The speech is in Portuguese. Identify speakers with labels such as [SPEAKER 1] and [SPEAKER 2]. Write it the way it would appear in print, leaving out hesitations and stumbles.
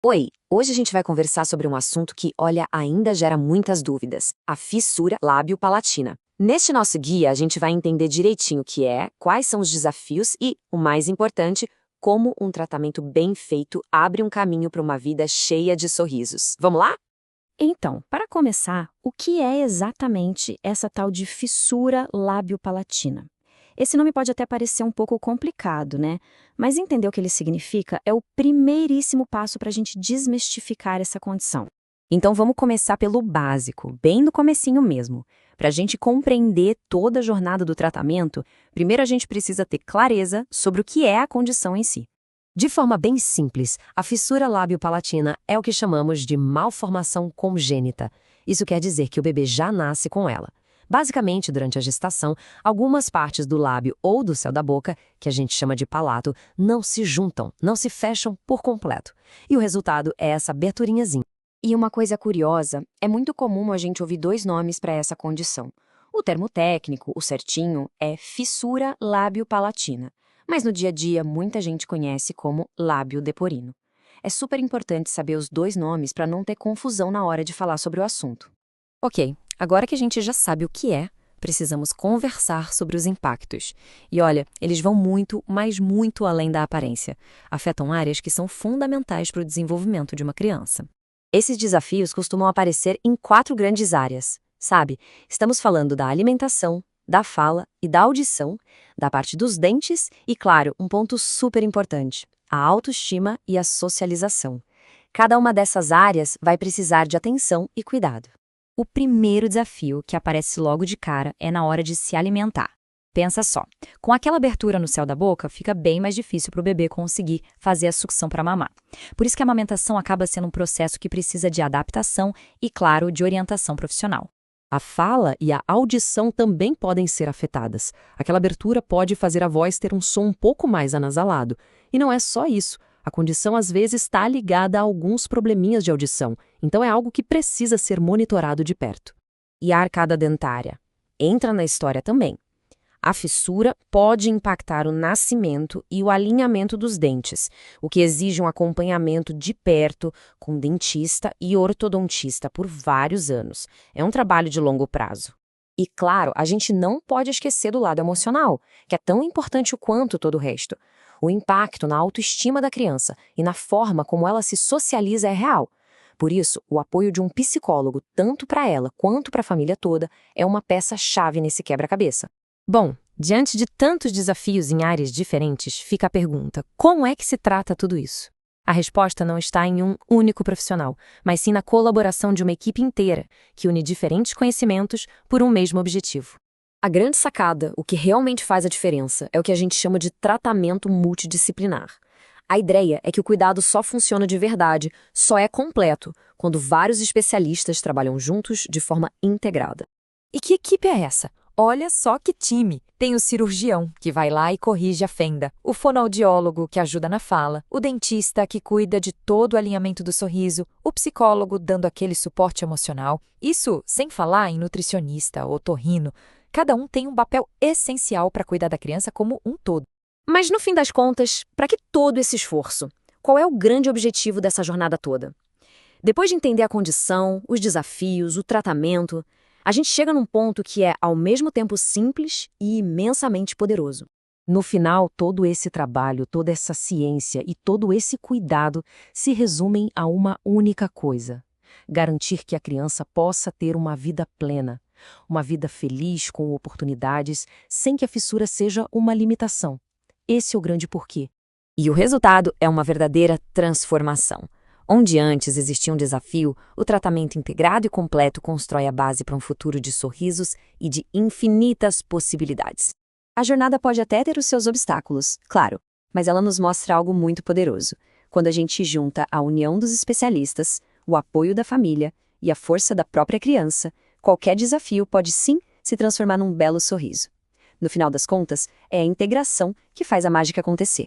[SPEAKER 1] Oi, hoje a gente vai conversar sobre um assunto que, olha, ainda gera muitas dúvidas: a fissura lábio-palatina. Neste nosso guia, a gente vai entender direitinho o que é, quais são os desafios e, o mais importante, como um tratamento bem feito abre um caminho para uma vida cheia de sorrisos. Vamos lá?
[SPEAKER 2] Então, para começar, o que é exatamente essa tal de fissura lábio-palatina? Esse nome pode até parecer um pouco complicado, né? Mas entender o que ele significa é o primeiríssimo passo para a gente desmistificar essa condição.
[SPEAKER 1] Então vamos começar pelo básico, bem no comecinho mesmo. Para a gente compreender toda a jornada do tratamento, primeiro a gente precisa ter clareza sobre o que é a condição em si. De forma bem simples, a fissura lábio-palatina é o que chamamos de malformação congênita. Isso quer dizer que o bebê já nasce com ela. Basicamente, durante a gestação, algumas partes do lábio ou do céu da boca, que a gente chama de palato, não se juntam, não se fecham por completo. E o resultado é essa aberturinhazinha. E uma coisa curiosa, é muito comum a gente ouvir dois nomes para essa condição. O termo técnico, o certinho, é fissura lábio-palatina, mas no dia a dia muita gente conhece como lábio deporino. É super importante saber os dois nomes para não ter confusão na hora de falar sobre o assunto. Ok, agora que a gente já sabe o que é, precisamos conversar sobre os impactos. E olha, eles vão muito, mas muito além da aparência. Afetam áreas que são fundamentais para o desenvolvimento de uma criança. Esses desafios costumam aparecer em 4 grandes áreas, sabe? Estamos falando da alimentação, da fala e da audição, da parte dos dentes e, claro, um ponto super importante, a autoestima e a socialização. Cada uma dessas áreas vai precisar de atenção e cuidado.
[SPEAKER 2] O primeiro desafio que aparece logo de cara é na hora de se alimentar. Pensa só, com aquela abertura no céu da boca, fica bem mais difícil para o bebê conseguir fazer a sucção para mamar. Por isso que a amamentação acaba sendo um processo que precisa de adaptação e, claro, de orientação profissional.
[SPEAKER 3] A fala e a audição também podem ser afetadas. Aquela abertura pode fazer a voz ter um som um pouco mais anasalado. E não é só isso. A condição às vezes está ligada a alguns probleminhas de audição, então é algo que precisa ser monitorado de perto.
[SPEAKER 1] E a arcada dentária entra na história também. A fissura pode impactar o nascimento e o alinhamento dos dentes, o que exige um acompanhamento de perto com dentista e ortodontista por vários anos. É um trabalho de longo prazo. E, claro, a gente não pode esquecer do lado emocional, que é tão importante quanto todo o resto. O impacto na autoestima da criança e na forma como ela se socializa é real. Por isso, o apoio de um psicólogo, tanto para ela quanto para a família toda, é uma peça-chave nesse quebra-cabeça. Bom, diante de tantos desafios em áreas diferentes, fica a pergunta: como é que se trata tudo isso? A resposta não está em um único profissional, mas sim na colaboração de uma equipe inteira, que une diferentes conhecimentos por um mesmo objetivo. A grande sacada, o que realmente faz a diferença, é o que a gente chama de tratamento multidisciplinar. A ideia é que o cuidado só funciona de verdade, só é completo, quando vários especialistas trabalham juntos de forma integrada.
[SPEAKER 4] E que equipe é essa? Olha só que time! Tem o cirurgião, que vai lá e corrige a fenda, o fonoaudiólogo, que ajuda na fala, o dentista, que cuida de todo o alinhamento do sorriso, o psicólogo, dando aquele suporte emocional. Isso sem falar em nutricionista, otorrino. Cada um tem um papel essencial para cuidar da criança como um todo.
[SPEAKER 1] Mas no fim das contas, para que todo esse esforço? Qual é o grande objetivo dessa jornada toda? Depois de entender a condição, os desafios, o tratamento, a gente chega num ponto que é ao mesmo tempo simples e imensamente poderoso. No final, todo esse trabalho, toda essa ciência e todo esse cuidado se resumem a uma única coisa: garantir que a criança possa ter uma vida plena, uma vida feliz com oportunidades, sem que a fissura seja uma limitação. Esse é o grande porquê. E o resultado é uma verdadeira transformação. Onde antes existia um desafio, o tratamento integrado e completo constrói a base para um futuro de sorrisos e de infinitas possibilidades. A jornada pode até ter os seus obstáculos, claro, mas ela nos mostra algo muito poderoso. Quando a gente junta a união dos especialistas, o apoio da família e a força da própria criança, qualquer desafio pode sim se transformar num belo sorriso. No final das contas, é a integração que faz a mágica acontecer.